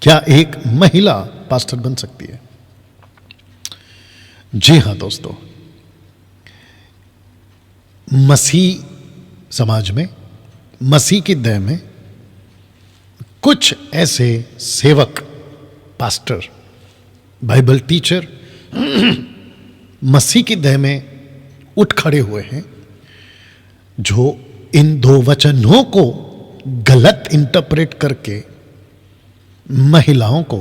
क्या एक महिला पास्टर बन सकती है? जी हां दोस्तों, मसीह समाज में, मसीह की देह में कुछ ऐसे सेवक, पास्टर, बाइबल टीचर मसीह की देह में उठ खड़े हुए हैं जो इन दो वचनों को गलत इंटरप्रेट करके महिलाओं को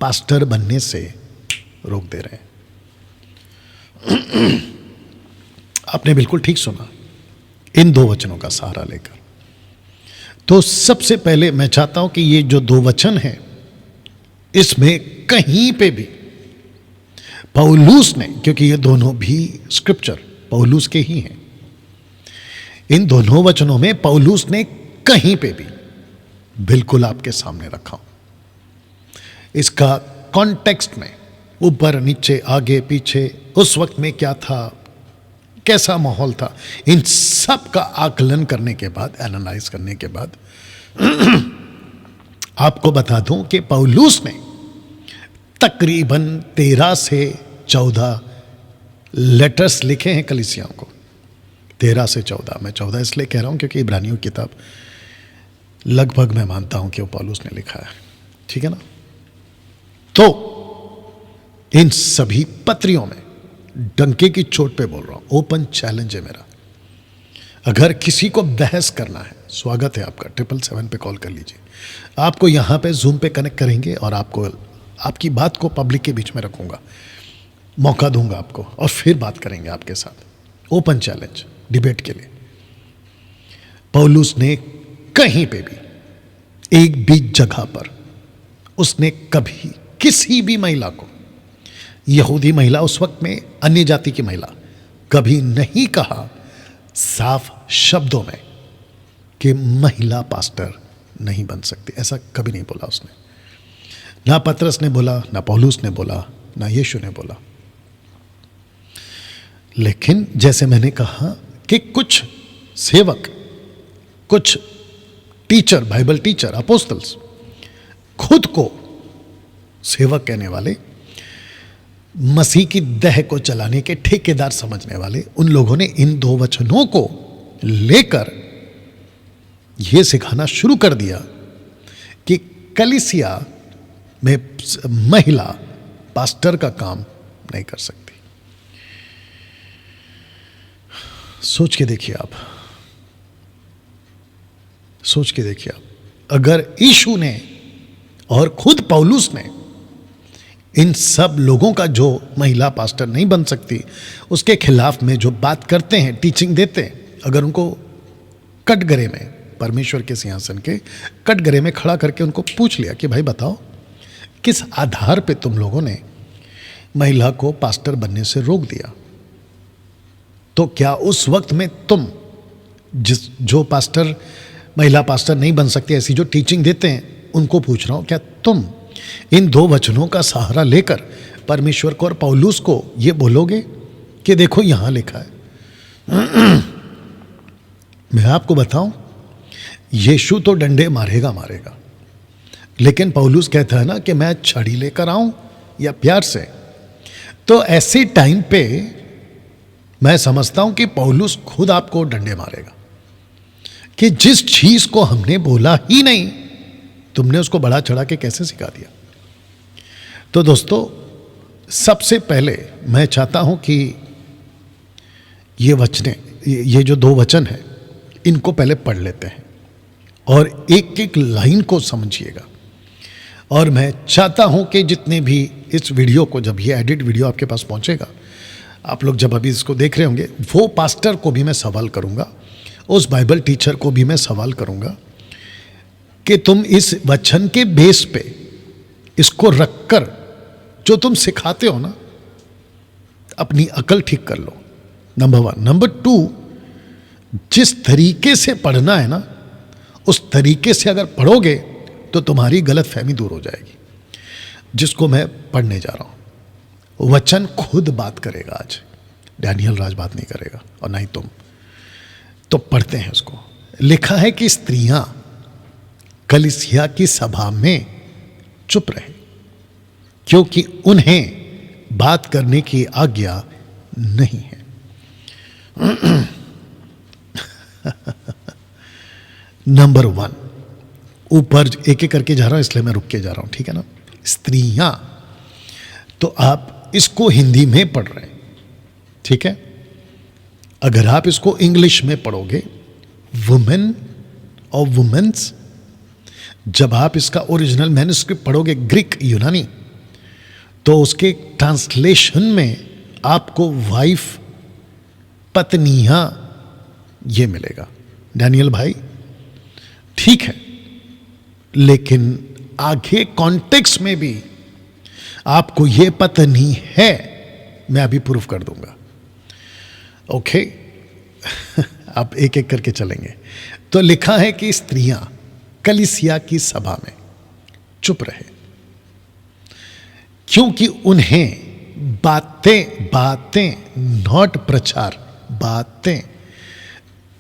पास्टर बनने से रोक दे रहे हैं। आपने बिल्कुल ठीक सुना, इन दो वचनों का सहारा लेकर। तो सबसे पहले मैं चाहता हूं कि ये जो दो वचन हैं, इसमें कहीं पे भी पौलुस ने, क्योंकि ये दोनों भी स्क्रिप्चर पौलुस के ही हैं, इन दोनों वचनों में पौलुस ने कहीं पे भी बिल्कुल आपके सामने रखा हूं। इसका कॉन्टेक्स्ट में ऊपर नीचे आगे पीछे उस वक्त में क्या था, कैसा माहौल था, इन सब का आकलन करने के बाद, एनालाइज करने के बाद आपको बता दूं कि पौलुस ने तकरीबन 13 से 14 लेटर्स लिखे हैं कलीसियाओं को। 13 से 14, मैं 14 इसलिए कह रहा हूं क्योंकि इब्रानियों की किताब लगभग मैं मानता हूं कि वो पौलुस ने लिखा है, ठीक है ना। तो इन सभी पत्रियों में डंके की चोट पे बोल रहा हूं, ओपन चैलेंज है मेरा। अगर किसी को बहस करना है, स्वागत है आपका, 777 पे कॉल कर लीजिए। आपको यहां पे जूम पे कनेक्ट करेंगे और आपको आपकी बात को पब्लिक के बीच में रखूंगा, मौका दूंगा आपको और फिर बात करेंगे आपके साथ। ओपन चैलेंज डिबेट के लिए। पौलुस ने कहीं पे भी एक भी जगह पर उसने कभी किसी भी महिला को, यहूदी महिला उस वक्त में, अन्य जाति की महिला, कभी नहीं कहा साफ शब्दों में कि महिला पास्टर नहीं बन सकती। ऐसा कभी नहीं बोला उसने। ना पतरस ने बोला, ना पौलुस ने बोला, ना यीशु ने बोला। लेकिन जैसे मैंने कहा कि कुछ सेवक, कुछ टीचर, बाइबल टीचर, अपोस्टल्स, खुद को सेवक कहने वाले, मसीह की देह को चलाने के ठेकेदार समझने वाले, उन लोगों ने इन दो वचनों को लेकर यह सिखाना शुरू कर दिया कि कलीसिया में महिला पास्टर का काम नहीं कर सकती। सोच के देखिए आप, सोच के देखिए आप, अगर यीशु ने और खुद पौलुस ने इन सब लोगों का, जो महिला पास्टर नहीं बन सकती, उसके खिलाफ में जो बात करते हैं, टीचिंग देते हैं, अगर उनको कटघरे में, परमेश्वर के सिंहासन के कटघरे में खड़ा करके उनको पूछ लिया कि भाई बताओ, किस आधार पे तुम लोगों ने महिला को पास्टर बनने से रोक दिया, तो क्या उस वक्त में तुम, जो पास्टर, महिला पास्टर नहीं बन सकती, ऐसी जो टीचिंग देते हैं, उनको पूछ रहा हूं, क्या तुम इन दो वचनों का सहारा लेकर परमेश्वर को और पौलुस को यह बोलोगे कि देखो यहां लिखा है? मैं आपको बताऊं, यीशु तो डंडे मारेगा मारेगा, लेकिन पौलुस कहता है ना कि मैं छड़ी लेकर आऊं या प्यार से। तो ऐसे टाइम पे मैं समझता हूं कि पौलुस खुद आपको डंडे मारेगा कि जिस चीज को हमने बोला ही नहीं, तुमने उसको बढ़ा चढ़ा के कैसे सिखा दिया। तो दोस्तों, सबसे पहले मैं चाहता हूं कि ये जो दो वचन हैं, इनको पहले पढ़ लेते हैं और एक एक लाइन को समझिएगा। और मैं चाहता हूं कि जितने भी इस वीडियो को, जब ये एडिट वीडियो आपके पास पहुंचेगा, आप लोग जब अभी इसको देख रहे होंगे, वो पास्टर को भी मैं सवाल करूंगा, उस बाइबल टीचर को भी मैं सवाल करूंगा कि तुम इस वचन के बेस पे इसको रखकर जो तुम सिखाते हो ना, अपनी अकल ठीक कर लो, नंबर 1। नंबर 2, जिस तरीके से पढ़ना है ना, उस तरीके से अगर पढ़ोगे तो तुम्हारी गलत फहमी दूर हो जाएगी। जिसको मैं पढ़ने जा रहा हूं, वचन खुद बात करेगा। आज डैनियल राज बात नहीं करेगा और ना ही तुम। तो पढ़ते हैं उसको। लिखा है कि स्त्रियां कलीसिया की सभा में चुप रहे, क्योंकि उन्हें बात करने की आज्ञा नहीं है। नंबर 1, ऊपर एक एक करके जा रहा हूं इसलिए मैं रुक के जा रहा हूं, ठीक है ना। स्त्रियां, तो आप इसको हिंदी में पढ़ रहे हैं, ठीक है। अगर आप इसको इंग्लिश में पढ़ोगे, वुमेन और वुमेन्स, जब आप इसका ओरिजिनल मैन्युस्क्रिप्ट पढ़ोगे ग्रीक यूनानी, तो उसके ट्रांसलेशन में आपको वाइफ, पत्नियां, ये मिलेगा। डैनियल भाई ठीक है, लेकिन आगे कॉन्टेक्स्ट में भी आपको ये पत्नी है, मैं अभी प्रूफ कर दूंगा। ओके आप एक एक करके चलेंगे। तो लिखा है कि स्त्रियां कलीसिया की सभा में चुप रहे, क्योंकि उन्हें बातें नॉट प्रचार, बातें।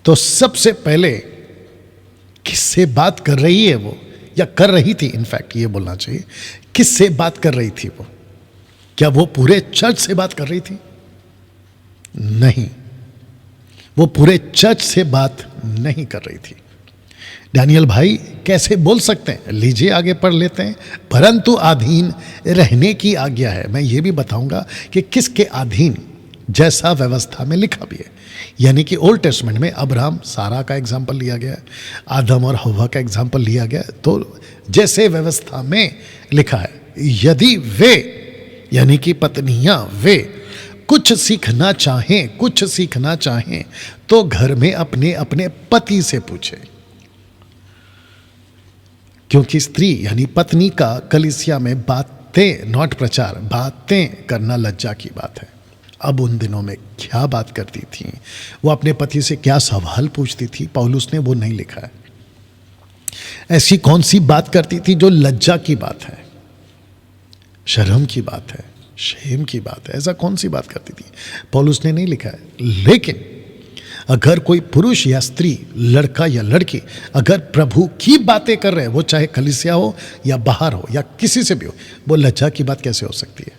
तो सबसे पहले किससे बात कर रही है वो, या कर रही थी, इनफैक्ट ये बोलना चाहिए, किससे बात कर रही थी वो? क्या वो पूरे चर्च से बात कर रही थी? नहीं, वो पूरे चर्च से बात नहीं कर रही थी। डैनियल भाई कैसे बोल सकते हैं? लीजिए आगे पढ़ लेते हैं। परंतु अधीन रहने की आज्ञा है। मैं ये भी बताऊंगा कि किसके अधीन, जैसा व्यवस्था में लिखा भी है। यानी कि ओल्ड टेस्टमेंट में अब्राहम सारा का एग्जाम्पल लिया गया है, आदम और हव्वा का एग्जाम्पल लिया गया है। तो जैसे व्यवस्था में लिखा है, यदि वे यानी कि पत्नियां वे कुछ सीखना चाहें तो घर में अपने अपने पति से पूछे, क्योंकि स्त्री यानी पत्नी का कलीसिया में बातें नॉट प्रचार, बातें करना लज्जा की बात है। अब उन दिनों में क्या बात करती थी, वो अपने पति से क्या सवाल पूछती थी, पौलुस ने वो नहीं लिखा है। ऐसी कौन सी बात करती थी जो लज्जा की बात है, शर्म की बात है, शेम की बात है? ऐसा कौन सी बात करती थी, पौलुस ने नहीं लिखा है। लेकिन अगर कोई पुरुष या स्त्री, लड़का या लड़की अगर प्रभु की बातें कर रहे हैं, वो चाहे कलीसिया हो या बाहर हो या किसी से भी हो, वो लज्जा की बात कैसे हो सकती है?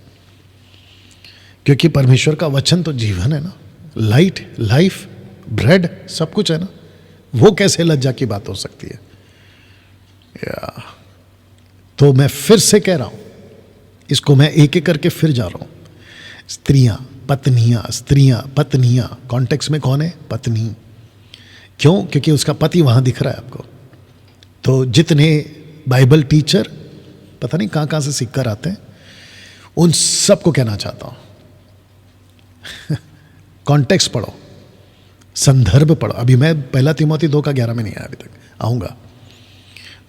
क्योंकि परमेश्वर का वचन तो जीवन है ना, लाइट, लाइफ, ब्रेड, सब कुछ है ना। वो कैसे लज्जा की बात हो सकती है? तो मैं फिर से कह रहा हूं, इसको मैं एक एक करके फिर जा रहा हूं। स्त्रियां, पत्नियां, कॉन्टेक्स्ट में कौन है? पत्नी। क्यों? क्योंकि उसका पति वहां दिख रहा है आपको। तो जितने बाइबल टीचर पता नहीं कहां कहां से सीख कर आते हैं, उन सबको कहना चाहता हूं, कॉन्टेक्स्ट पढ़ो, संदर्भ पढ़ो। अभी मैं 1 तीमोथी 2:11 में नहीं आया, अभी तक आऊंगा,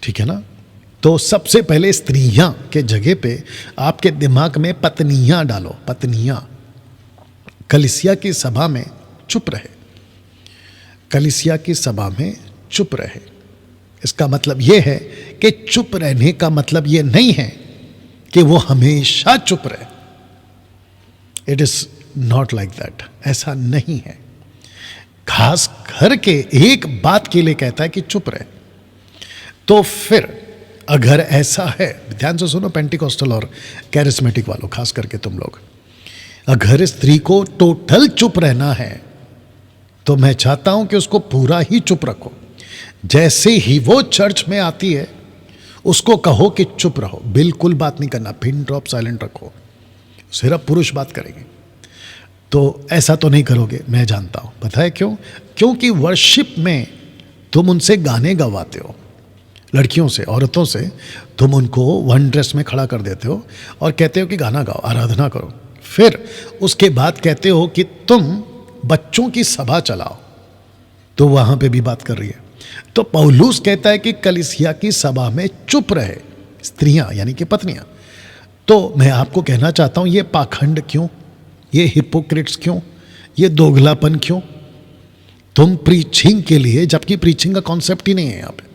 ठीक है ना। तो सबसे पहले स्त्रियां के जगह पे आपके दिमाग में पत्नियां डालो, पत्नियां। कलीसिया की सभा में चुप रहे, कलीसिया की सभा में चुप रहे। इसका मतलब यह है कि चुप रहने का मतलब यह नहीं है कि वो हमेशा चुप रहे। It is not like that, ऐसा नहीं है। खास करके एक बात के लिए कहता है कि चुप रहे। तो फिर अगर ऐसा है, ध्यान से सुनो पेंटिकॉस्टल और कैरिस्मेटिक वालों, खास करके तुम लोग, अगर स्त्री को टोटल चुप रहना है तो मैं चाहता हूं कि उसको पूरा ही चुप रखो। जैसे ही वो चर्च में आती है उसको कहो कि चुप रहो, बिल्कुल बात नहीं करना, पिन ड्रॉप साइलेंट रखो, सिर्फ पुरुष बात करेंगे। तो ऐसा तो नहीं करोगे, मैं जानता हूं। पता है क्यों? क्योंकि वर्शिप में तुम उनसे गाने गवाते हो, लड़कियों से, औरतों से तुम उनको वन ड्रेस में खड़ा कर देते हो और कहते हो कि गाना गाओ, आराधना करो। फिर उसके बाद कहते हो कि तुम बच्चों की सभा चलाओ, तो वहां पे भी बात कर रही है। तो पौलुस कहता है कि कलीसिया की सभा में चुप रहे स्त्रियां यानी कि पत्नियां। तो मैं आपको कहना चाहता हूं, ये पाखंड क्यों, ये हिपोक्रिट्स क्यों, ये दोगलापन क्यों? तुम प्रीचिंग के लिए, जबकि प्रीचिंग का कॉन्सेप्ट ही नहीं है यहाँ पे,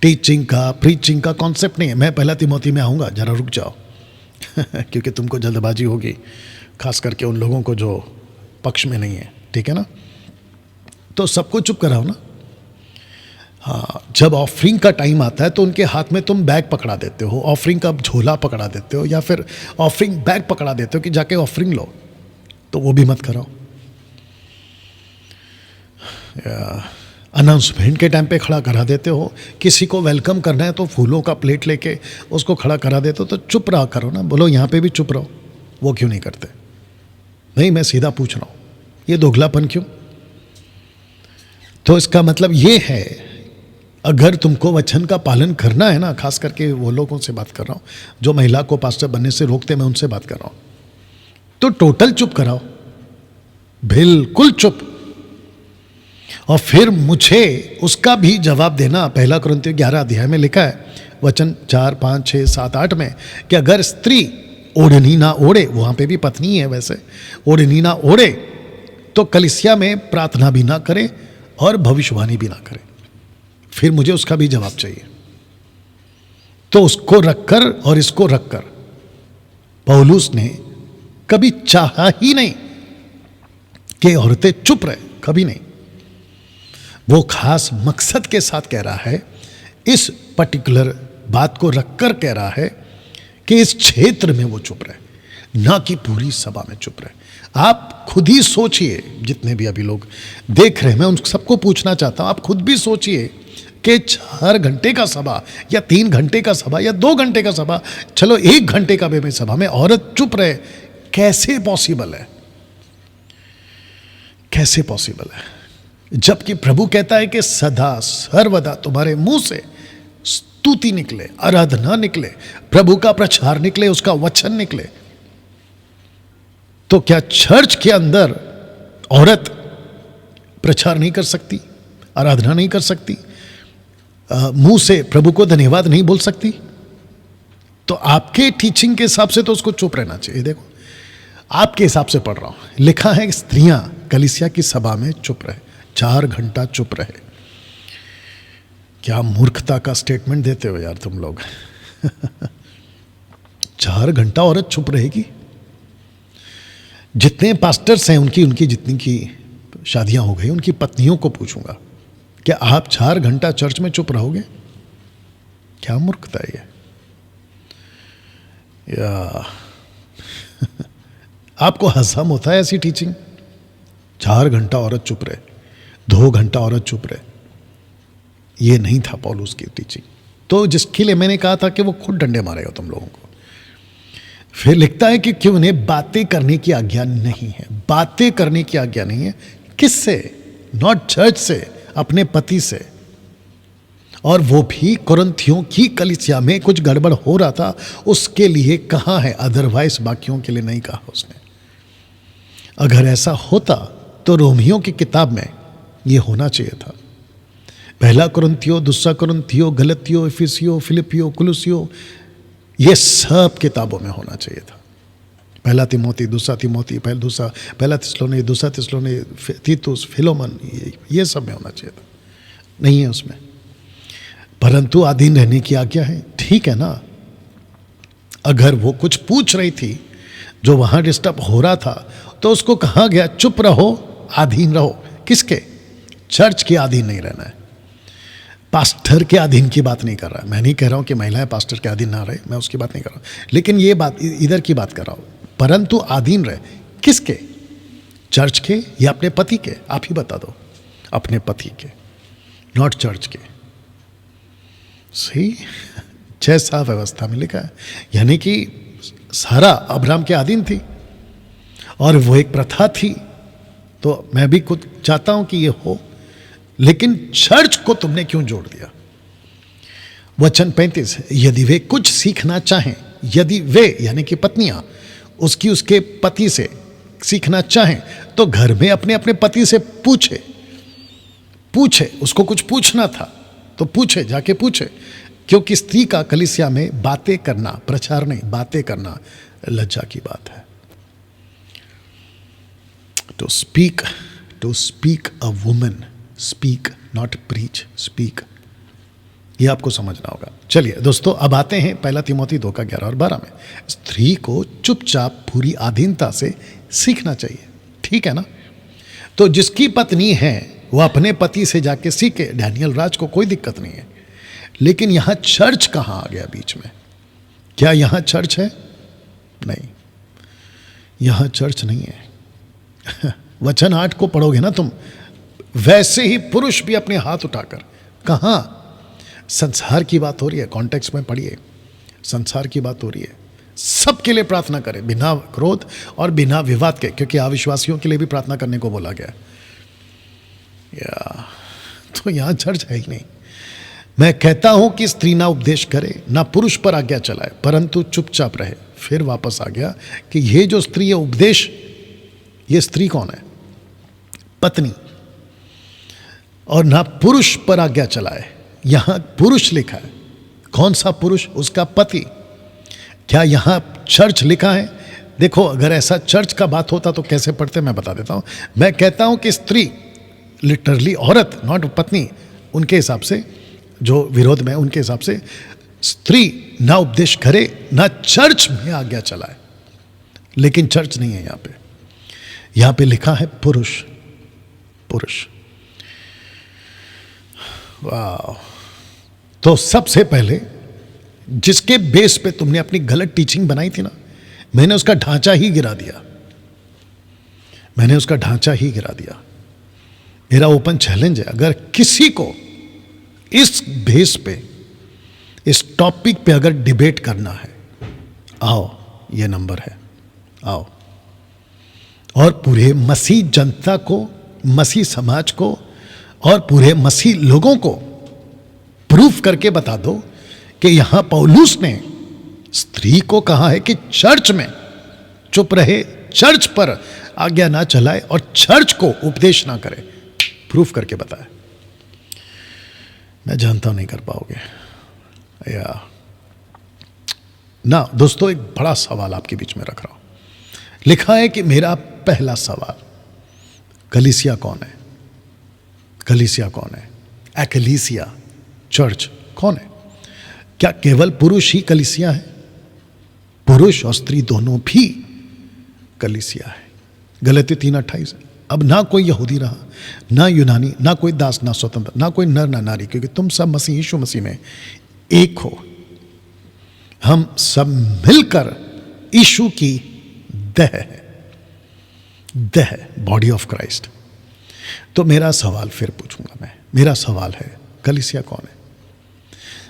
प्रीचिंग का कॉन्सेप्ट नहीं है। मैं 1 तीमोथी में आऊँगा, जरा रुक जाओ क्योंकि तुमको जल्दबाजी होगी, खास करके उन लोगों को जो पक्ष में नहीं है, ठीक है ना। तो सबको चुप कराओ ना। हाँ, जब ऑफरिंग का टाइम आता है तो उनके हाथ में तुम बैग पकड़ा देते हो, ऑफरिंग का झोला पकड़ा देते हो, या फिर ऑफरिंग बैग पकड़ा देते हो कि जाके ऑफरिंग लो, तो वो भी मत करो। अनाउंसमेंट के टाइम पे खड़ा करा देते हो, किसी को वेलकम करना है तो फूलों का प्लेट लेके उसको खड़ा करा देते हो, तो चुप रहा करो ना, बोलो यहाँ पे भी चुप रहो। वो क्यों नहीं करते? नहीं, मैं सीधा पूछ रहा हूँ, ये दोगलापन क्यों? तो इसका मतलब ये है, अगर तुमको वचन का पालन करना है ना, खास करके वो लोगों से बात कर रहा हूँ जो महिला को पास्टर बनने से रोकते, मैं उनसे बात कर रहा हूँ, तो टोटल चुप कराओ, बिल्कुल चुप। और फिर मुझे उसका भी जवाब देना। पहला कुरिन्थियों 11 अध्याय में लिखा है, वचन 4, 5, 6, 7, 8 में, कि अगर स्त्री ओढ़नी ना ओढ़े, वहां पे भी पत्नी है वैसे, ओढ़नी ना ओढ़े तो कलीसिया में प्रार्थना भी ना करे और भविष्यवाणी भी ना करे। फिर मुझे उसका भी जवाब चाहिए। तो उसको रखकर और इसको रखकर पौलुस ने कभी चाहा ही नहीं कि औरतें चुप रहे, कभी नहीं। वो खास मकसद के साथ कह रहा है, इस पर्टिकुलर बात को रखकर कह रहा है कि इस क्षेत्र में वो चुप रहे, ना कि पूरी सभा में चुप रहे। आप खुद ही सोचिए, जितने भी अभी लोग देख रहे हैं, मैं उन सबको पूछना चाहता हूं, आप खुद भी सोचिए कि 4 घंटे का सभा या 3 घंटे का सभा या 2 घंटे का सभा, चलो 1 घंटे का भी सभा में औरत चुप रहे, कैसे पॉसिबल है? कैसे पॉसिबल है? जबकि प्रभु कहता है कि सदा सर्वदा तुम्हारे मुंह से स्तुति निकले, आराधना निकले, प्रभु का प्रचार निकले, उसका वचन निकले। तो क्या चर्च के अंदर औरत प्रचार नहीं कर सकती, आराधना नहीं कर सकती, मुंह से प्रभु को धन्यवाद नहीं बोल सकती? तो आपके टीचिंग के हिसाब से तो उसको चुप रहना चाहिए। देखो, आपके हिसाब से पढ़ रहा हूं, लिखा है स्त्रियां कलीसिया की सभा में चुप रहे, 4 घंटा चुप रहे। क्या मूर्खता का स्टेटमेंट देते हो यार तुम लोग। 4 घंटा औरत चुप रहेगी? जितने पास्टर्स हैं उनकी जितनी की शादियां हो गई, उनकी पत्नियों को पूछूंगा, क्या आप 4 घंटा चर्च में चुप रहोगे? क्या मूर्खता है ये या आपको हंसम होता है ऐसी टीचिंग? 4 घंटा औरत चुप रहे, 2 घंटा औरत चुप रहे, ये नहीं था पौलुस की टीचिंग। तो जिसके लिए मैंने कहा था कि वो खुद डंडे मारेगा तुम लोगों को। फिर लिखता है कि क्यों उन्हें बातें करने की आज्ञा नहीं है। बातें करने की आज्ञा नहीं है, किससे? नॉट चर्च से, अपने पति से। और वो भी कुरिन्थियों की कलीसिया में कुछ गड़बड़ हो रहा था, उसके लिए कहा है, अदरवाइज बाकियों के लिए नहीं कहा उसने। अगर ऐसा होता तो रोमियों की किताब में ये होना चाहिए था। पहला कुरिन्थियों, दूसरा कुरिन्थियों, गलतियों, इफिसियों, फिलिपियों, कुलुसियों, ये सब किताबों में होना चाहिए था। पहला तिमोथी, दूसरा तिमोथी, पहला थिस्सलुनी, दूसरा थिस्सलुनी, तीतुस, फिलोमन, ये सब में होना चाहिए था। नहीं है उसमें। परंतु अधीन रहने की आज्ञा है, ठीक है ना। अगर वो कुछ पूछ रही थी जो वहां डिस्टर्ब हो रहा था, तो उसको कहा गया चुप रहो, अधीन रहो। किसके? चर्च के अधीन नहीं रहना है। पास्टर के अधीन की बात नहीं कर रहा। मैं नहीं कह रहा हूं कि महिलाएं पास्टर के अधीन ना रहे, मैं उसकी बात नहीं कर रहा हूं, लेकिन ये बात इधर की बात कर रहा हूं। परंतु अधीन रहे किसके? चर्च के या अपने पति के? आप ही बता दो। अपने पति के, नॉट चर्च के। सही 6 व्यवस्था में लिखा है, यानी कि सारा अब्राहम के अधीन थी और वो एक प्रथा थी। तो मैं भी खुद चाहता हूं कि ये हो, लेकिन चर्च को तुमने क्यों जोड़ दिया? वचन 35, यदि वे कुछ सीखना चाहें, यदि वे यानी कि पत्नियां उसके पति से सीखना चाहें, तो घर में अपने अपने पति से पूछे। उसको कुछ पूछना था तो पूछे, जाके पूछे। क्योंकि स्त्री का कलीसिया में बातें करना, प्रचार नहीं, बातें करना लज्जा की बात है। To speak a woman, speak not preach, speak. ये आपको समझना होगा। चलिए दोस्तों, अब आते हैं पहला तिमोथी 2 का 11 और 12 में। स्त्री को चुपचाप पूरी अधीनता से सीखना चाहिए, ठीक है ना। तो जिसकी पत्नी है वो अपने पति से जाके सीखे, डैनियल राज को कोई दिक्कत नहीं है। लेकिन यहां चर्च कहां आ गया बीच में? क्या यहां चर्च है? नहीं, यहां चर्च नहीं है। वचन 8 को पढ़ोगे ना तुम, वैसे ही पुरुष भी अपने हाथ उठाकर, कहां? संसार की बात हो रही है, कॉन्टेक्स्ट में पढ़िए, संसार की बात हो रही है। सबके लिए प्रार्थना करें बिना क्रोध और बिना विवाद के, क्योंकि अविश्वासियों के लिए भी प्रार्थना करने को बोला गया। तो यहां चर्च है ही नहीं। मैं कहता हूं कि स्त्री ना उपदेश करे, ना पुरुष पर आज्ञा चलाए, परंतु चुपचाप रहे। फिर वापस आ गया कि ये जो स्त्री है उपदेश, ये स्त्री कौन है? पत्नी। और ना पुरुष पर आज्ञा चलाए, यहां पुरुष लिखा है। कौन सा पुरुष? उसका पति। क्या यहां चर्च लिखा है? देखो, अगर ऐसा चर्च का बात होता तो कैसे पढ़ते, मैं बता देता हूं। मैं कहता हूं कि स्त्री लिटरली औरत, नॉट पत्नी, उनके हिसाब से, जो विरोध में, उनके हिसाब से स्त्री ना उपदेश करे, ना चर्च में आज्ञा चलाए। लेकिन चर्च नहीं है यहां पे लिखा है पुरुष। पुरुष। वाह। तो सबसे पहले जिसके बेस पे तुमने अपनी गलत टीचिंग बनाई थी ना, मैंने उसका ढांचा ही गिरा दिया। मैंने उसका ढांचा ही गिरा दिया। मेरा ओपन चैलेंज है, अगर किसी को इस बेस पे, इस टॉपिक पे अगर डिबेट करना है, आओ, ये नंबर है, आओ। और पूरे मसीह जनता को, मसीह समाज को और पूरे मसीह लोगों को प्रूफ करके बता दो कि यहां पौलुस ने स्त्री को कहा है कि चर्च में चुप रहे, चर्च पर आज्ञा ना चलाए और चर्च को उपदेश ना करे। प्रूफ करके बताए। मैं जानता हूं नहीं कर पाओगे या ना। दोस्तों, एक बड़ा सवाल आपके बीच में रख रहा हूं। लिखा है कि मेरा पहला सवाल, कलीसिया कौन है? कलीसिया कौन है? एक्लेसिया, चर्च कौन है? क्या केवल पुरुष ही कलीसिया है? पुरुष और स्त्री दोनों भी कलीसिया है। गलती 3:28। अब ना कोई यहूदी रहा, ना यूनानी, ना कोई दास, ना स्वतंत्र, ना कोई नर ना नारी, क्योंकि तुम सब मसीह यीशु मसीह में एक हो। हम सब मिलकर यीशु की देह है, देह, बॉडी ऑफ क्राइस्ट। तो मेरा सवाल फिर पूछूंगा मैं, मेरा सवाल है, कलीसिया कौन है?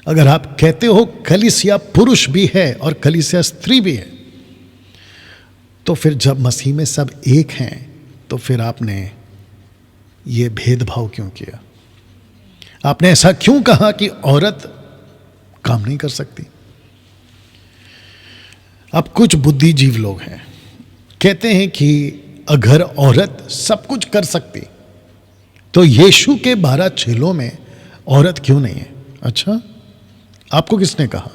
अगर आप कहते हो कलीसिया पुरुष भी है और कलीसिया स्त्री भी है, तो फिर जब मसीह में सब एक हैं, तो फिर आपने ये भेदभाव क्यों किया? आपने ऐसा क्यों कहा कि औरत काम नहीं कर सकती? अब कुछ बुद्धिजीव लोग हैं, कहते हैं कि अगर औरत सब कुछ कर सकती तो यीशु के 12 चेलों में औरत क्यों नहीं है? अच्छा, आपको किसने कहा?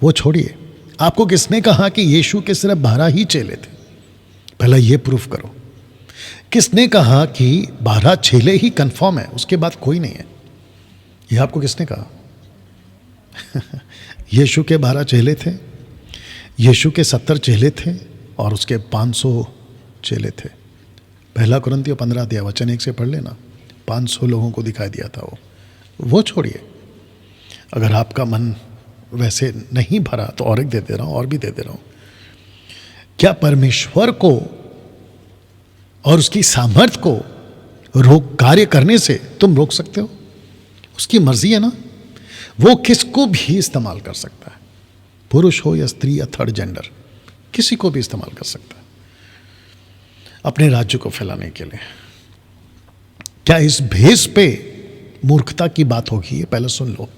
वो छोड़िए, आपको किसने कहा कि यीशु के सिर्फ 12 ही चेले थे? पहला ये प्रूफ करो। किसने कहा कि 12 चेले ही कंफर्म है, उसके बाद कोई नहीं है? ये आपको किसने कहा? यीशु के 12 चेले थे, यीशु के 70 चेले थे और उसके 500 चेले थे। पहला कुरिन्थियों 15 अध्याय वचन 1 से पढ़ लेना। 500 लोगों को दिखाई दिया था वो छोड़िए। अगर आपका मन वैसे नहीं भरा तो और एक दे दे रहा हूं, और भी दे दे रहा हूं। क्या परमेश्वर को और उसकी सामर्थ्य को रोक कार्य करने से तुम रोक सकते हो? उसकी मर्जी है ना, वो किसको भी इस्तेमाल कर सकता है, पुरुष हो या स्त्री या थर्ड जेंडर, किसी को भी इस्तेमाल कर सकता है अपने राज्य को फैलाने के लिए। क्या इस भेस पे मूर्खता की बात होगी? ये पहले सुन लो।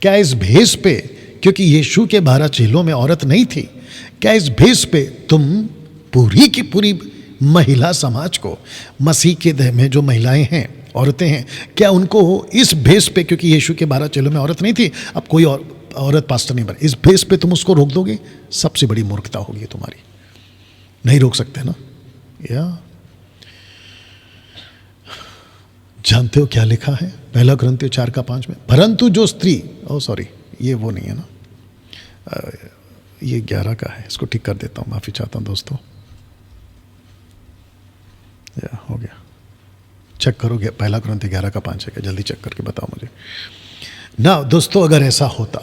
क्या इस भेस पे, क्योंकि यीशु के 12 चेलों में औरत नहीं थी, क्या इस भेस पे तुम पूरी की पूरी महिला समाज को, मसीह के देह में जो महिलाएं हैं, औरतें हैं, क्या उनको इस भेस पे, क्योंकि यीशु के 12 चेलों में औरत नहीं थी, अब कोई औरत पास्टर नहीं बने, इस भेस पे तुम उसको रोक दोगे? सबसे बड़ी मूर्खता होगी तुम्हारी। नहीं रोक सकते ना। या जानते हो क्या लिखा है पहला कुरिन्थियों 4:5 में? परंतु जो स्त्री, ये वो नहीं है ना, ये 11 का है, इसको ठीक कर देता हूं, माफी चाहता हूं दोस्तों। या हो गया। चेक करोगे, 1 कुरिन्थियों 11:5 है, जल्दी चेक करके बताओ मुझे ना। दोस्तों अगर ऐसा होता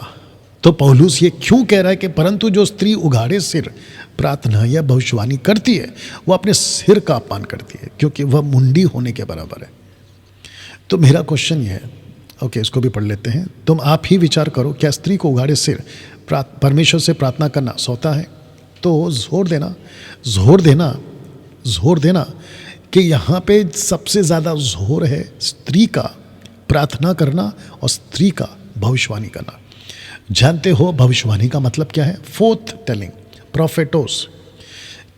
तो पौलुस ये क्यों कह रहा है कि परंतु जो स्त्री उघाड़े सिर प्रार्थना या भविष्यवाणी करती है वो अपने सिर का अपमान करती है, क्योंकि वह मुंडी होने के बराबर है। तो मेरा क्वेश्चन ये है, ओके इसको भी पढ़ लेते हैं। तुम आप ही विचार करो, क्या स्त्री को उघाड़े सिर परमेश्वर से प्रार्थना करना सौता है? तो जोर देना कि यहाँ पे सबसे ज़्यादा जोर है स्त्री का प्रार्थना करना और स्त्री का भविष्यवाणी करना। जानते हो भविष्यवाणी का मतलब क्या है? फोर्थ टेलिंग, प्रोफेटोस,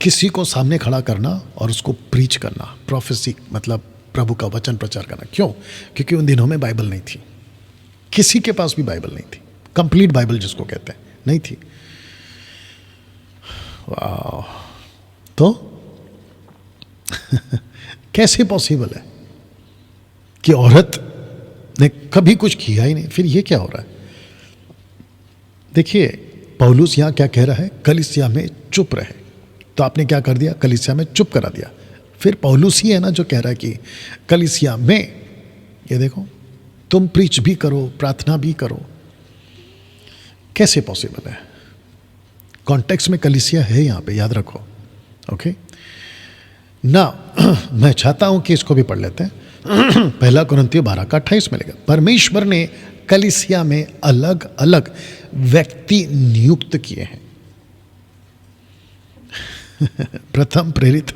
किसी को सामने खड़ा करना और उसको प्रीच करना। प्रोफेसी मतलब प्रभु का वचन प्रचार करना। क्यों? क्योंकि उन दिनों में बाइबल नहीं थी, किसी के पास भी बाइबल नहीं थी, कंप्लीट बाइबल जिसको कहते हैं नहीं थी। वाह, तो कैसे पॉसिबल है कि औरत ने कभी कुछ किया ही नहीं, फिर ये क्या हो रहा है? देखिए पौलुस यहाँ क्या कह रहा है, कलीसिया में चुप रहे। तो आपने क्या कर दिया? कलीसिया में चुप करा दिया। फिर पौलुस ही है ना जो कह रहा है कि कलीसिया में ये देखो तुम प्रीच भी करो, प्रार्थना भी करो। कैसे पॉसिबल है? कॉन्टेक्स्ट में कलीसिया है यहाँ पे, याद रखो। ओके ना, मैं चाहता हूं कि इसको भी पढ़ लेते हैं। 1 कुरिन्थियों 12:28 में लिखा, परमेश्वर ने कलीसिया में अलग अलग व्यक्ति नियुक्त किए हैं। प्रथम प्रेरित,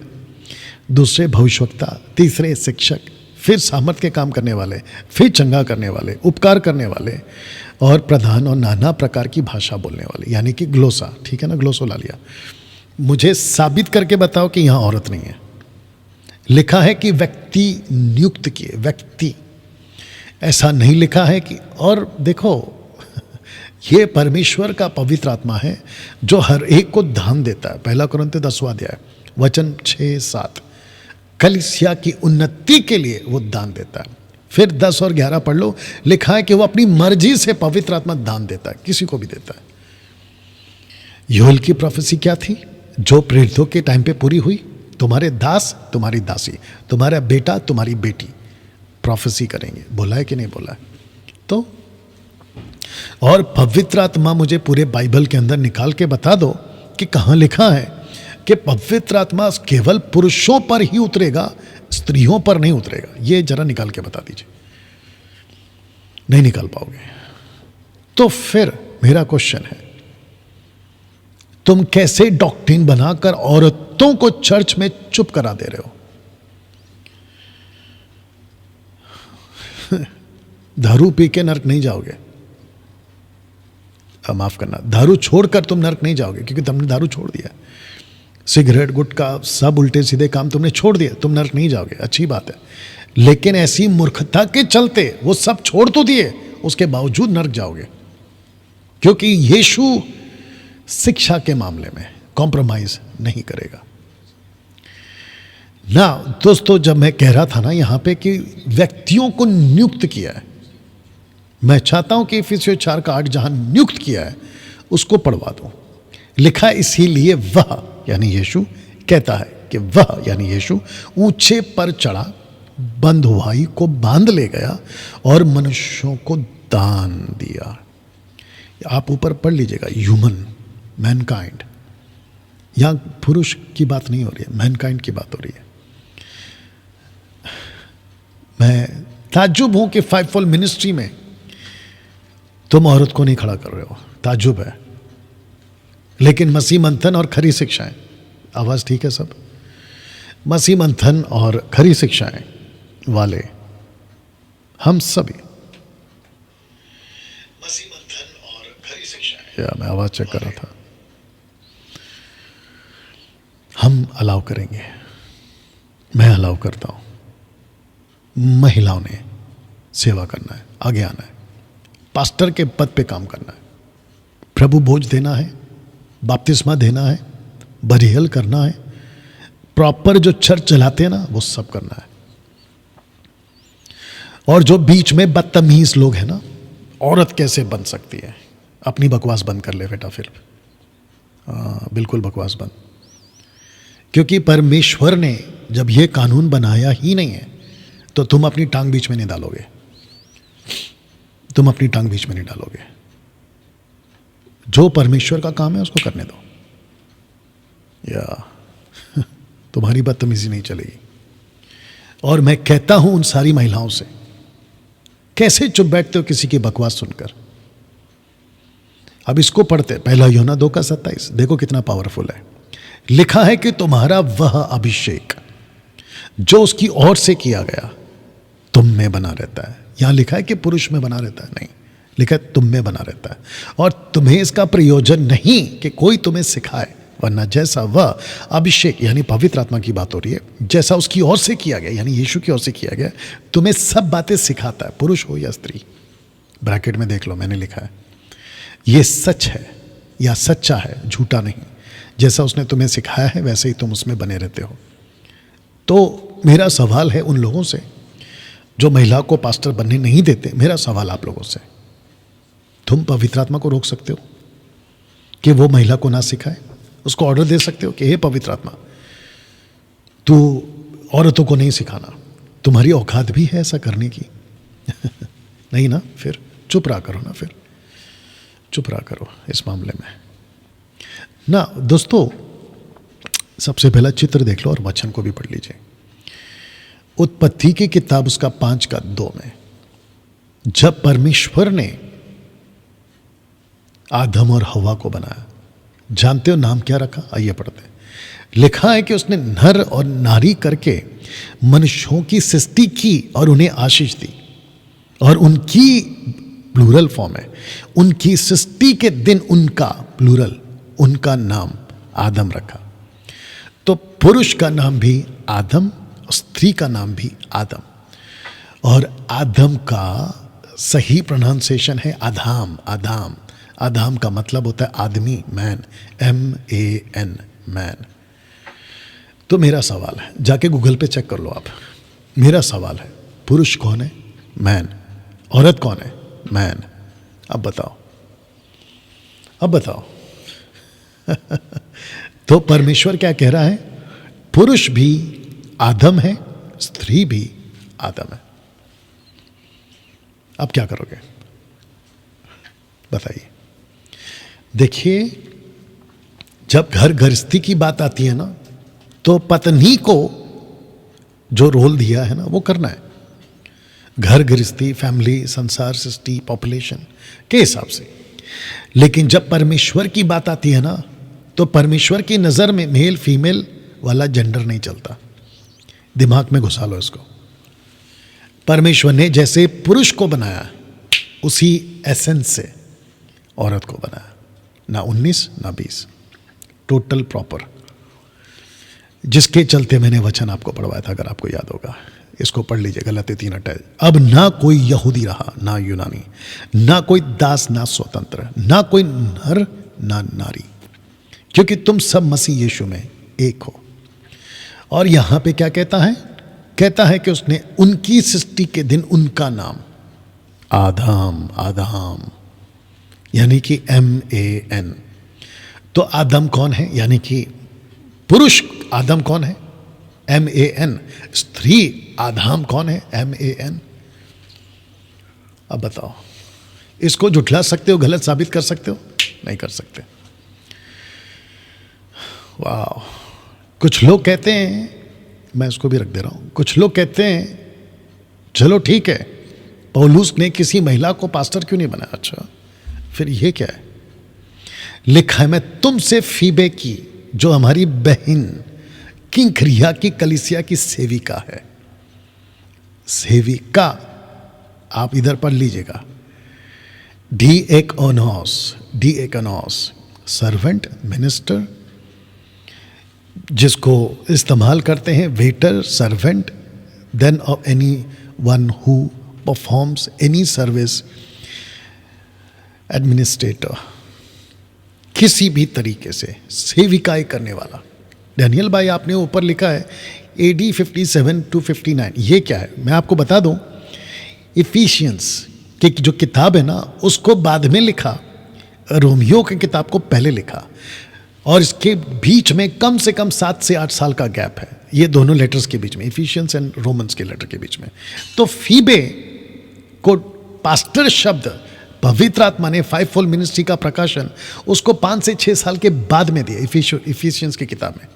दूसरे भविष्यवक्ता, तीसरे शिक्षक, फिर सामर्थ के काम करने वाले, फिर चंगा करने वाले, उपकार करने वाले, और प्रधान और नाना प्रकार की भाषा बोलने वाले, यानी कि ग्लोसा। ठीक है ना, ग्लोसो ला लिया। मुझे साबित करके बताओ कि यहां औरत नहीं है। लिखा है कि व्यक्ति नियुक्त किए, व्यक्ति, ऐसा नहीं लिखा है कि। और देखो ये परमेश्वर का पवित्र आत्मा है जो हर एक को दान देता है। 1 कुरिन्थियों 10वां अध्याय वचन 6-7, कलीसिया की उन्नति के लिए वो दान देता है। फिर 10 और 11 पढ़ लो, लिखा है कि वो अपनी मर्जी से पवित्र आत्मा दान देता है, किसी को भी देता है। योएल की प्रोफेसी क्या थी जो प्रेरितों के टाइम पे पूरी हुई? तुम्हारे दास, तुम्हारी दासी, तुम्हारा बेटा, तुम्हारी बेटी प्रोफेसी करेंगे। बोला है कि नहीं बोला है? तो और पवित्र आत्मा, मुझे पूरे बाइबल के अंदर निकाल के बता दो कि कहां लिखा है कि पवित्र आत्मा केवल पुरुषों पर ही उतरेगा, स्त्रियों पर नहीं उतरेगा। ये जरा निकाल के बता दीजिए। नहीं निकाल पाओगे तो फिर मेरा क्वेश्चन है, तुम कैसे डॉक्ट्रिन बनाकर औरतों को चर्च में चुप करा दे रहे हो? दारू पी के नरक नहीं जाओगे, माफ करना, दारू छोड़कर तुम नरक नहीं जाओगे, क्योंकि तुमने दारू छोड़ दिया। सिगरेट, गुटखा, सब उल्टे सीधे काम तुमने छोड़ दिया, तुम नरक नहीं जाओगे, अच्छी बात है। लेकिन ऐसी मूर्खता के चलते वो सब छोड़ तो दिए, उसके बावजूद नरक जाओगे, क्योंकि यीशु शिक्षा के मामले में कॉम्प्रोमाइज नहीं करेगा ना। दोस्तों जब मैं कह रहा था ना यहां पे कि व्यक्तियों को नियुक्त किया है, मैं चाहता हूं कि इफिसियों 4:8 जहां नियुक्त किया है उसको पढ़वा दूं। लिखा इसीलिए वह यानी यीशु कहता है कि वह यानी यीशु ऊंचे पर चढ़ा, बंधुआई को बांध ले गया और मनुष्यों को दान दिया। आप ऊपर पढ़ लीजिएगा, ह्यूमन, मैनकाइंड। यहां पुरुष की बात नहीं हो रही है, मैनकाइंड की बात हो रही है। मैं ताज्जुब हूं कि 5-fold मिनिस्ट्री में तुम औरत को नहीं खड़ा कर रहे हो, ताज्जुब है। लेकिन मसीह मंथन और खरी शिक्षाएं, आवाज ठीक है सब? मसीह मंथन और खरी शिक्षाएं वाले हम सभी, मसीह मंथन और खरी शिक्षाएं, या मैं आवाज चेक कर रहा था, हम अलाउ करेंगे, मैं अलाउ करता हूं। महिलाओं ने सेवा करना है, आगे आना है, पास्टर के पद पे काम करना है, प्रभु भोज देना है, बपतिस्मा देना है, बरियल करना है, प्रॉपर जो चर्च चलाते हैं ना वो सब करना है। और जो बीच में बदतमीज लोग हैं ना, औरत कैसे बन सकती है? अपनी बकवास बंद कर ले बेटा फिर। बिल्कुल बकवास बंद, क्योंकि परमेश्वर ने जब ये कानून बनाया ही नहीं है, तो तुम अपनी टांग बीच में नहीं डालोगे, तुम अपनी टांग बीच में नहीं डालोगे। जो परमेश्वर का काम है उसको करने दो, या तुम्हारी बदतमीजी नहीं चलेगी। और मैं कहता हूं उन सारी महिलाओं से, कैसे चुप बैठते हो किसी की बकवास सुनकर। अब इसको पढ़ते, पहला यूहन्ना 2:27, देखो कितना पावरफुल है। लिखा है कि तुम्हारा वह अभिषेक जो उसकी ओर से किया गया तुम में बना रहता है। यहां लिखा है कि पुरुष में बना रहता है, नहीं, लिखा है तुम में बना रहता है। और तुम्हें इसका प्रयोजन नहीं कि कोई तुम्हें सिखाए, वरना जैसा वह अभिषेक, यानी पवित्र आत्मा की बात हो रही है, जैसा उसकी ओर से किया गया, यानी यीशु की ओर से किया गया, तुम्हें सब बातें सिखाता है, पुरुष हो या स्त्री। ब्रैकेट में देख लो, मैंने लिखा है ये सच है या सच्चा है, झूठा नहीं। जैसा उसने तुम्हें सिखाया है वैसे ही तुम उसमें बने रहते हो। तो मेरा सवाल है उन लोगों से जो महिला को पास्टर बनने नहीं देते, मेरा सवाल आप लोगों से, तुम पवित्र आत्मा को रोक सकते हो कि वो महिला को ना सिखाए? उसको ऑर्डर दे सकते हो कि हे पवित्र आत्मा, तू औरतों को नहीं सिखाना, तुम्हारी औकात भी है ऐसा करने की? नहीं ना, फिर चुप रहा करो ना, फिर चुप रहा करो इस मामले में ना। दोस्तों, सबसे पहला चित्र देख लो और वचन को भी पढ़ लीजिए। उत्पत्ति की किताब उसका 5:2 में, जब परमेश्वर ने आदम और हवा को बनाया, जानते हो नाम क्या रखा? आइए पढ़ते हैं। लिखा है कि उसने नर और नारी करके मनुष्यों की सृष्टि की और उन्हें आशीष दी। और उनकी प्लूरल फॉर्म है, उनकी सृष्टि के दिन उनका प्लूरल, उनका नाम आदम रखा। तो पुरुष का नाम भी आदम, स्त्री का नाम भी आदम। और आदम का सही प्रोनाउंसिएशन है आदाम। आदाम, आदाम का मतलब होता है आदमी, मैन, MAN, मैन। तो मेरा सवाल है, जाके गूगल पे चेक कर लो आप। मेरा सवाल है, पुरुष कौन है? मैन। औरत कौन है? मैन। अब बताओ, अब बताओ। तो परमेश्वर क्या कह रहा है? पुरुष भी आदम है, स्त्री भी आदम है। अब क्या करोगे बताइए? देखिए, जब घर गृहस्थी की बात आती है ना, तो पत्नी को जो रोल दिया है ना वो करना है। घर गृहस्थी, फैमिली, संसार, सृष्टि, पॉपुलेशन के हिसाब से। लेकिन जब परमेश्वर की बात आती है ना, तो परमेश्वर की नज़र में मेल फीमेल वाला जेंडर नहीं चलता। दिमाग में घुसा लो इसको। परमेश्वर ने जैसे पुरुष को बनाया, उसी एसेंस से औरत को बनाया। ना 19 ना 20, टोटल प्रॉपर। जिसके चलते मैंने वचन आपको पढ़वाया था, अगर आपको याद होगा, इसको पढ़ लीजिए, गलाती 3:28। अब ना कोई यहूदी रहा, ना यूनानी, ना कोई दास, ना स्वतंत्र, ना कोई नर ना नारी, क्योंकि तुम सब मसीह यीशु में एक हो। और यहां पे क्या कहता है? कहता है कि उसने उनकी सृष्टि के दिन उनका नाम आदम, आदम यानी कि MAN। तो आदम कौन है? यानी कि पुरुष आदम कौन है? MAN। स्त्री आदम कौन है? MAN। अब बताओ, इसको झुठला सकते हो, गलत साबित कर सकते हो? नहीं कर सकते। वाह। कुछ लोग कहते हैं, मैं उसको भी रख दे रहा हूं, कुछ लोग कहते हैं चलो ठीक है, पौलुस ने किसी महिला को पास्टर क्यों नहीं बनाया? अच्छा, फिर ये क्या है? लिखा है, मैं तुमसे फीबे की, जो हमारी बहन किंक्रिया की कलीसिया की सेविका है। सेविका, आप इधर पढ़ लीजिएगा, डिएकोनोस, डिएकोनोस सर्वेंट, मिनिस्टर, जिसको इस्तेमाल करते हैं waiter, servant, then of any one who performs any service, administrator, किसी भी तरीके से सेविकाई करने वाला। डैनियल भाई, आपने ऊपर लिखा है AD 57 to 59, ये क्या है? मैं आपको बता दूं, इफिशियंस की जो किताब है ना, उसको बाद में लिखा, रोमियो की किताब को पहले लिखा। और इसके बीच में कम से कम 7 से 8 साल का गैप है, ये दोनों लेटर्स के बीच में, इफिशियंस एंड रोमन्स के लेटर के बीच में। तो फीबे को पास्टर शब्द पवित्र आत्मा ने 5-fold मिनिस्ट्री का प्रकाशन उसको 5 से 6 साल के बाद में दिया इफिशियंस की किताब में,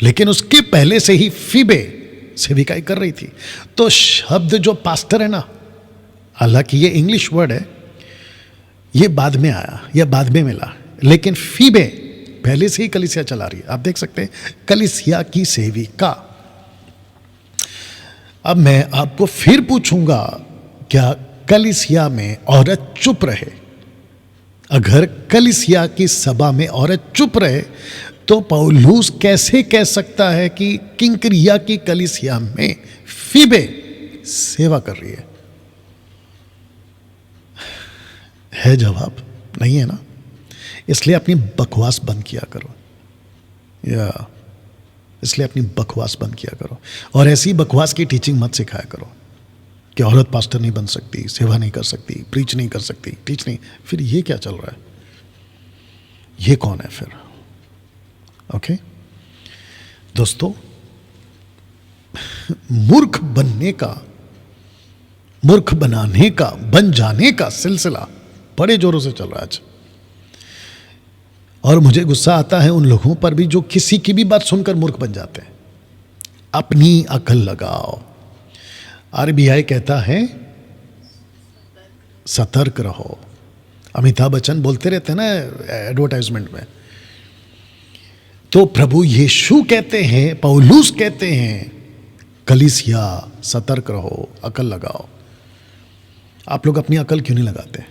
लेकिन उसके पहले से ही फीबे सेविकाई कर रही थी। तो शब्द जो पास्टर है ना, हालांकि ये इंग्लिश वर्ड है, ये बाद में आया या बाद में मिला, लेकिन फीबे पहले से ही कलीसिया चला रही है। आप देख सकते हैं कलीसिया की सेविका। अब मैं आपको फिर पूछूंगा, क्या कलीसिया में औरत चुप रहे? अगर कलीसिया की सभा में औरत चुप रहे तो पौलुस कैसे कह सकता है कि किंक्रिया की कलीसिया में फीबे सेवा कर रही है जवाब नहीं है ना। इसलिए अपनी बकवास बंद किया करो, या इसलिए अपनी बकवास बंद किया करो, और ऐसी बकवास की टीचिंग मत सिखाया करो कि औरत पास्टर नहीं बन सकती, सेवा नहीं कर सकती, प्रीच नहीं कर सकती, टीच नहीं। फिर ये क्या चल रहा है? ये कौन है फिर? ओके दोस्तों, मूर्ख बनने का, मूर्ख बनाने का, बन जाने का सिलसिला बड़े जोरों से चल रहा है आज। और मुझे गुस्सा आता है उन लोगों पर भी जो किसी की भी बात सुनकर मूर्ख बन जाते हैं। अपनी अकल लगाओ। आरबीआई कहता है सतर्क रहो। अमिताभ बच्चन बोलते रहते हैं ना एडवर्टाइजमेंट में। तो प्रभु यीशु कहते हैं, पौलुस कहते हैं, कलीसिया सतर्क रहो, अकल लगाओ। आप लोग अपनी अकल क्यों नहीं लगाते?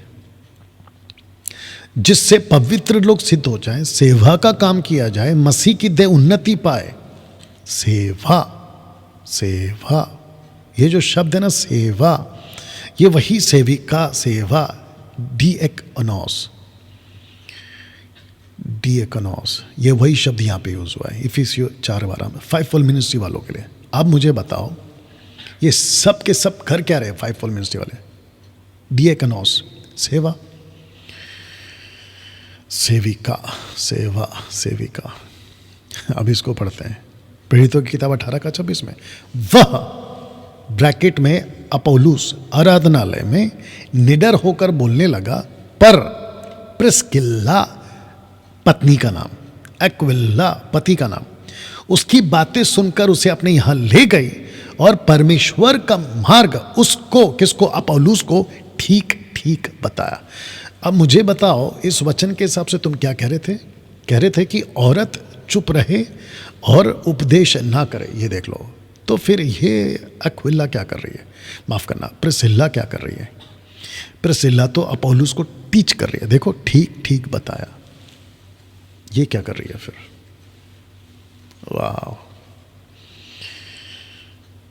जिससे पवित्र लोग सिद्ध हो जाए, सेवा का काम किया जाए, मसीह की देह उन्नति पाए। सेवा, सेवा, ये जो शब्द है ना सेवा, ये वही सेविका, सेवा, डिएकोनोस, डिएकोनोस, ये वही शब्द यहाँ पे यूज हुआ है इफिसियों 4:12 में 5-fold मिनिस्ट्री वालों के लिए। अब मुझे बताओ, ये सब के सब कर क्या रहे 5-fold मिनिस्ट्री वाले? डिएकोनोस, सेवा, सेविका, सेवा, सेविका। अब इसको पढ़ते हैं, प्रेरितों की किताब 18:26 में। वह ब्रैकेट में अपोलुस आराधनालय में निडर होकर बोलने लगा, पर प्रिस्किल्ला पत्नी का नाम, एक्विला पति का नाम, उसकी बातें सुनकर उसे अपने यहां ले गई और परमेश्वर का मार्ग उसको, किसको? अपोलुस को ठीक ठीक बताया। अब मुझे बताओ, इस वचन के हिसाब से तुम क्या कह रहे थे? कह रहे थे कि औरत चुप रहे और उपदेश ना करे। ये देख लो, तो फिर ये एक्विला क्या कर रही है? माफ करना, प्रिस्किल्ला क्या कर रही है? प्रिस्किल्ला तो अपोलुस को टीच कर रही है। देखो, ठीक ठीक बताया। ये क्या कर रही है फिर? वाह,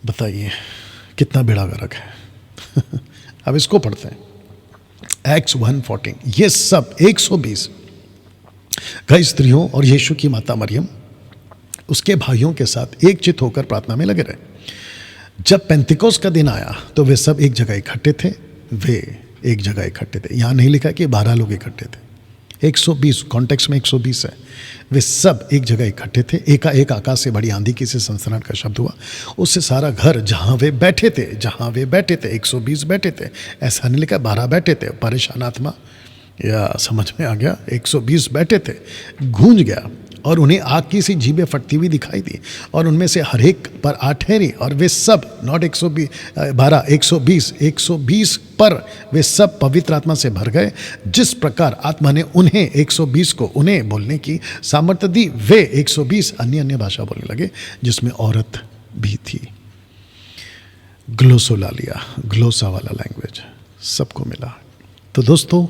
बताइए कितना बेड़ा गर्क है। अब इसको पढ़ते हैं, एक्ट्स 1:14। ये सब 120 कई स्त्रियों और यीशु की माता मरियम उसके भाइयों के साथ एकचित होकर प्रार्थना में लगे रहे। जब पेंतिकोस का दिन आया तो वे सब एक जगह इकट्ठे थे। वे एक जगह इकट्ठे थे, यहां नहीं लिखा कि 12 लोग इकट्ठे थे। 120 कॉन्टेक्स्ट में 120 है। वे सब एक जगह इकट्ठे थे। एकाएक आकाश से बड़ी आंधी की से सनसनाहट का शब्द हुआ। उससे सारा घर जहां वे बैठे थे, 120 बैठे थे, ऐसा नहीं लिखा 12 बैठे थे। परेशान आत्मा, या समझ में आ गया, 120 बैठे थे, गूंज गया और उन्हें आग की सी जीभें फटती हुई दिखाई दी और उनमें से हर एक पर आ ठहरी। और वे सब, नॉट 120 पर वे सब पवित्र आत्मा से भर गए। जिस प्रकार आत्मा ने उन्हें 120 को उन्हें बोलने की सामर्थ्य दी, वे 120 अन्य भाषा बोलने लगे, जिसमें औरत भी थी। ग्लोसोलालिया, ग्लोसा वाला लैंग्वेज सबको मिला। तो दोस्तों,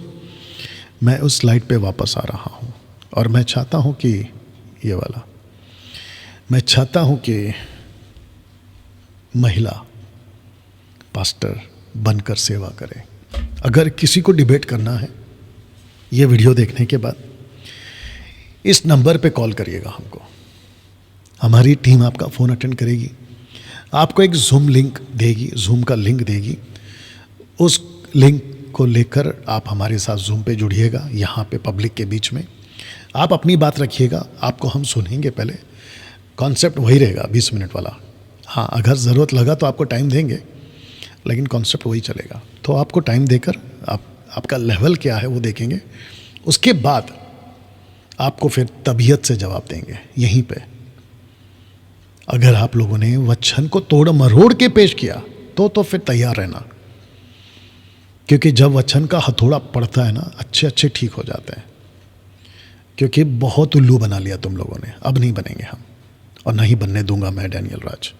मैं उस स्लाइड पे वापस आ रहा हूँ और मैं चाहता हूँ कि ये वाला, मैं चाहता हूँ कि महिला पास्टर बनकर सेवा करे। अगर किसी को डिबेट करना है ये वीडियो देखने के बाद, इस नंबर पे कॉल करिएगा हमको। हमारी टीम आपका फ़ोन अटेंड करेगी, आपको एक जूम लिंक देगी, जूम का लिंक देगी। उस लिंक को लेकर आप हमारे साथ जूम पे जुड़िएगा, यहाँ पे पब्लिक के बीच में। आप अपनी बात रखिएगा, आपको हम सुनेंगे। पहले कॉन्सेप्ट वही रहेगा 20 मिनट वाला। हाँ, अगर ज़रूरत लगा तो आपको टाइम देंगे, लेकिन कॉन्सेप्ट वही चलेगा। तो आपको टाइम देकर आपका लेवल क्या है वो देखेंगे, उसके बाद आपको फिर तबीयत से जवाब देंगे यहीं पे। अगर आप लोगों ने वचन को तोड़ मरोड़ के पेश किया तो फिर तैयार रहना, क्योंकि जब वचन का हथौड़ा पड़ता है ना, अच्छे अच्छे ठीक हो जाते हैं। क्योंकि बहुत उल्लू बना लिया तुम लोगों ने, अब नहीं बनेंगे हम, और नहीं बनने दूंगा मैं, डैनियल राज।